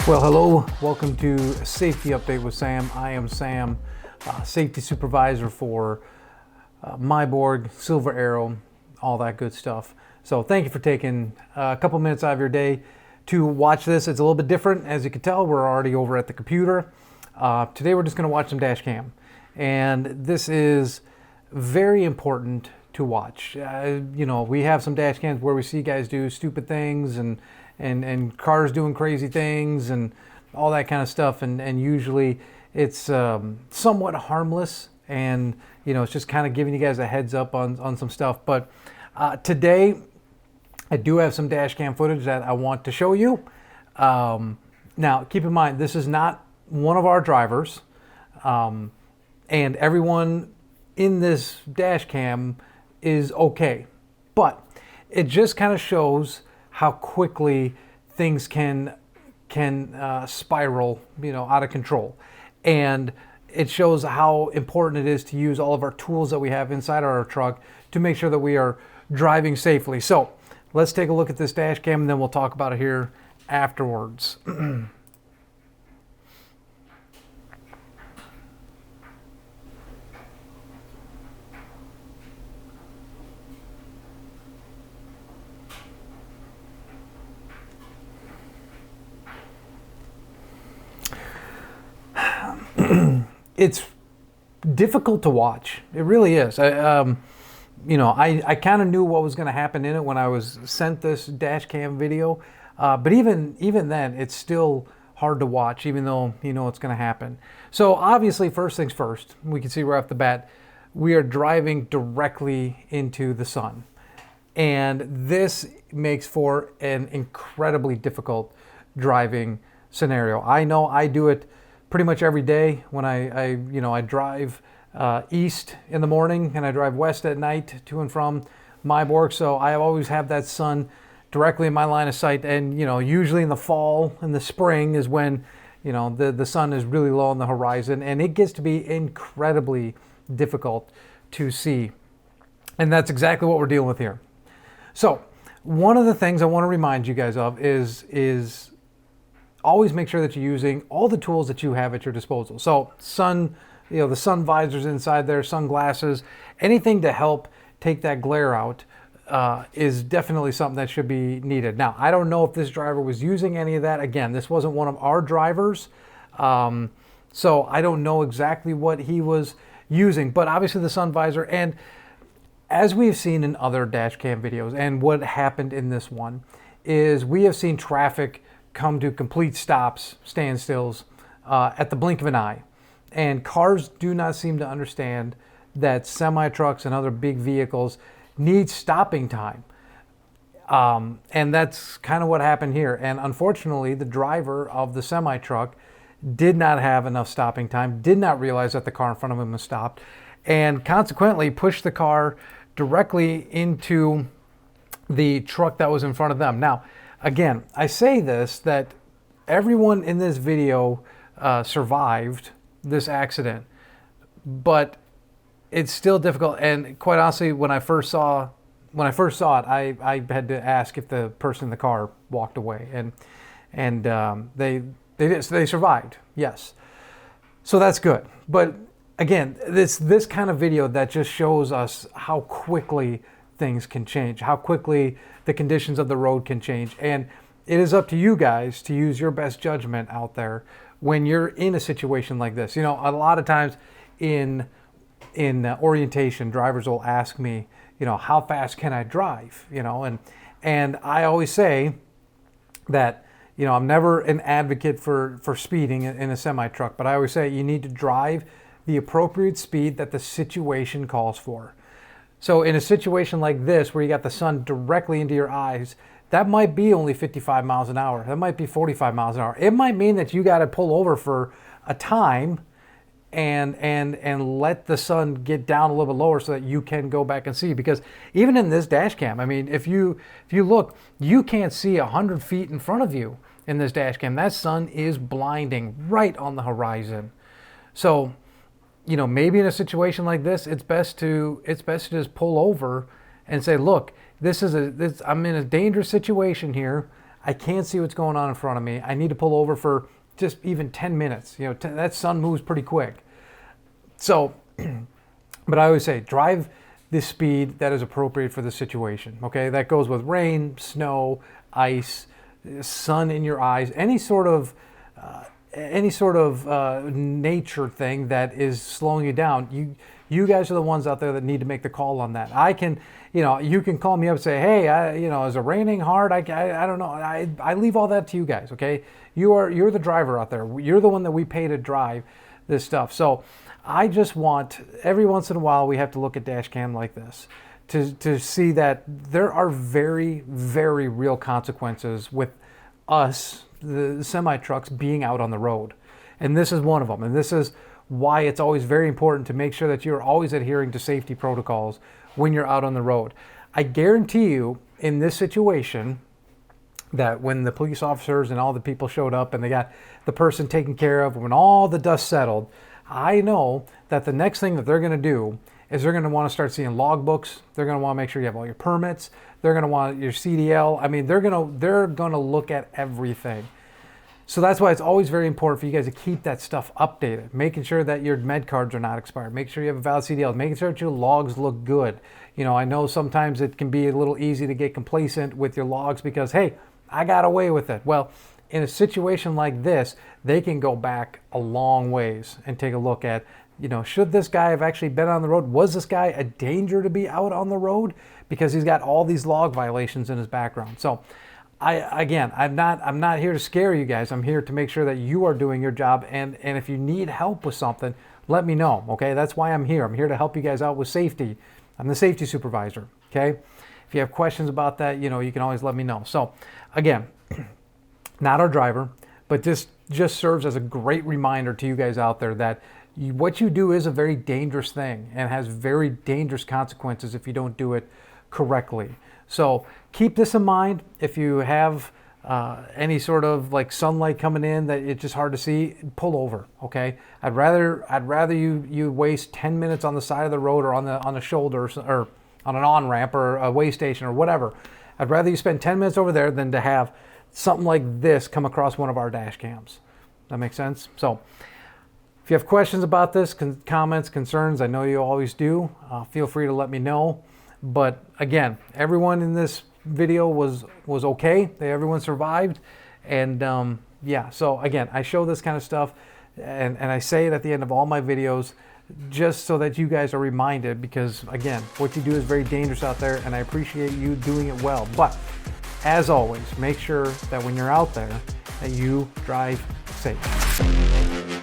Well, hello, welcome to Safety Update with Sam. I am Sam, safety supervisor for Myborg, Silver Arrow, all that good stuff. So thank you for taking a couple minutes out of your day to watch this. It's a little bit different. As you can tell, we're already over at the computer. Today we're just going to watch some dash cam. And this is very important to watch. You know, we have some dash cams where we see guys do stupid things and cars doing crazy things and all that kind of stuff, and usually it's somewhat harmless, and you know, it's just kind of giving you guys a heads up on some stuff. But today I do have some dash cam footage that I want to show you. Now keep in mind, this is not one of our drivers, and everyone in this dash cam is okay, but it just kind of shows how quickly things can spiral, you know, out of control. And it shows how important it is to use all of our tools that we have inside our truck to make sure that we are driving safely. So let's take a look at this dash cam and then we'll talk about it here afterwards. It's difficult to watch. It really is. You know, I kind of knew what was going to happen in it when I was sent this dash cam video, but even then, it's still hard to watch, even though you know it's going to happen. So obviously, first things first, we can see right off the bat, we are driving directly into the sun, and this makes for an incredibly difficult driving scenario. I know I do it pretty much every day when I drive east in the morning and I drive west at night to and from Myborg. So I always have that sun directly in my line of sight. And, you know, usually in the fall and the spring is when, you know, the sun is really low on the horizon, and it gets to be incredibly difficult to see. And that's exactly what we're dealing with here. So one of the things I want to remind you guys of is always make sure that you're using all the tools that you have at your disposal. So the sun visors inside there, sunglasses, anything to help take that glare out is definitely something that should be needed. Now, I don't know if this driver was using any of that. Again, this wasn't one of our drivers, so I don't know exactly what he was using, but obviously the sun visor. And as we've seen in other dash cam videos, and what happened in this one, is we have seen traffic come to complete stops, standstills, at the blink of an eye. And cars do not seem to understand that semi-trucks and other big vehicles need stopping time. And that's kind of what happened here. And unfortunately, the driver of the semi-truck did not have enough stopping time, did not realize that the car in front of him was stopped, and consequently pushed the car directly into the truck that was in front of them. Now, again, I say this, that everyone in this video survived this accident, but it's still difficult. And quite honestly, when I first saw it, I had to ask if the person in the car walked away, and they survived. Yes, so that's good. But again, this kind of video that just shows us how quickly things can change, how quickly the conditions of the road can change. And it is up to you guys to use your best judgment out there when you're in a situation like this. You know, a lot of times in orientation, drivers will ask me, you know, how fast can I drive? You know, and I always say that, you know, I'm never an advocate for speeding in a semi-truck, but I always say you need to drive the appropriate speed that the situation calls for. So in a situation like this, where you got the sun directly into your eyes, that might be only 55 miles an hour. That might be 45 miles an hour. It might mean that you got to pull over for a time and let the sun get down a little bit lower so that you can go back and see. Because even in this dash cam, I mean, if you look, you can't see 100 feet in front of you in this dash cam. That sun is blinding right on the horizon. So, you know, maybe in a situation like this, it's best to just pull over and say, look, I'm in a dangerous situation here. I can't see what's going on in front of me. I need to pull over for just even 10 minutes. You know, that sun moves pretty quick. So, but I always say, drive the speed that is appropriate for the situation. Okay, that goes with rain, snow, ice, sun in your eyes, any sort of nature thing that is slowing you down. You guys are the ones out there that need to make the call on that. I can, you know, you can call me up and say, hey, is it raining hard? I don't know. I leave all that to you guys. Okay, you're the driver out there. You're the one that we pay to drive this stuff. So I just want, every once in a while, we have to look at dash cam like this to see that there are very, very real consequences with us, the semi trucks, being out on the road. And this is one of them. And this is why it's always very important to make sure that you're always adhering to safety protocols when you're out on the road. I guarantee you, in this situation, that when the police officers and all the people showed up and they got the person taken care of, when all the dust settled, I know that the next thing that they're going to do is they're going to want to start seeing logbooks. They're going to want to make sure you have all your permits. They're going to want your CDL. I mean, they're going to look at everything. So that's why it's always very important for you guys to keep that stuff updated, making sure that your med cards are not expired, make sure you have a valid CDL, making sure that your logs look good. You know, I know sometimes it can be a little easy to get complacent with your logs because, hey, I got away with it. Well, in a situation like this, they can go back a long ways and take a look at, you know, should this guy have actually been on the road? Was this guy a danger to be out on the road? Because he's got all these log violations in his background. So I'm not here to scare you guys. I'm here to make sure that you are doing your job. And if you need help with something, let me know. Okay, that's why I'm here. I'm here to help you guys out with safety. I'm the safety supervisor. Okay, if you have questions about that, you know, you can always let me know. So again, not our driver, but this just serves as a great reminder to you guys out there that what you do is a very dangerous thing and has very dangerous consequences if you don't do it correctly. So keep this in mind. If you have any sort of like sunlight coming in that it's just hard to see, pull over. Okay, I'd rather you waste 10 minutes on the side of the road or on the shoulder or on an on-ramp or a way station or whatever. I'd rather you spend 10 minutes over there than to have something like this come across one of our dash cams. That makes sense? So if you have questions about this, comments, concerns, I know you always do, feel free to let me know. But again, everyone in this video was okay. Everyone survived. And yeah, so again, I show this kind of stuff and I say it at the end of all my videos just so that you guys are reminded, because again, what you do is very dangerous out there and I appreciate you doing it well. But as always, make sure that when you're out there that you drive safe.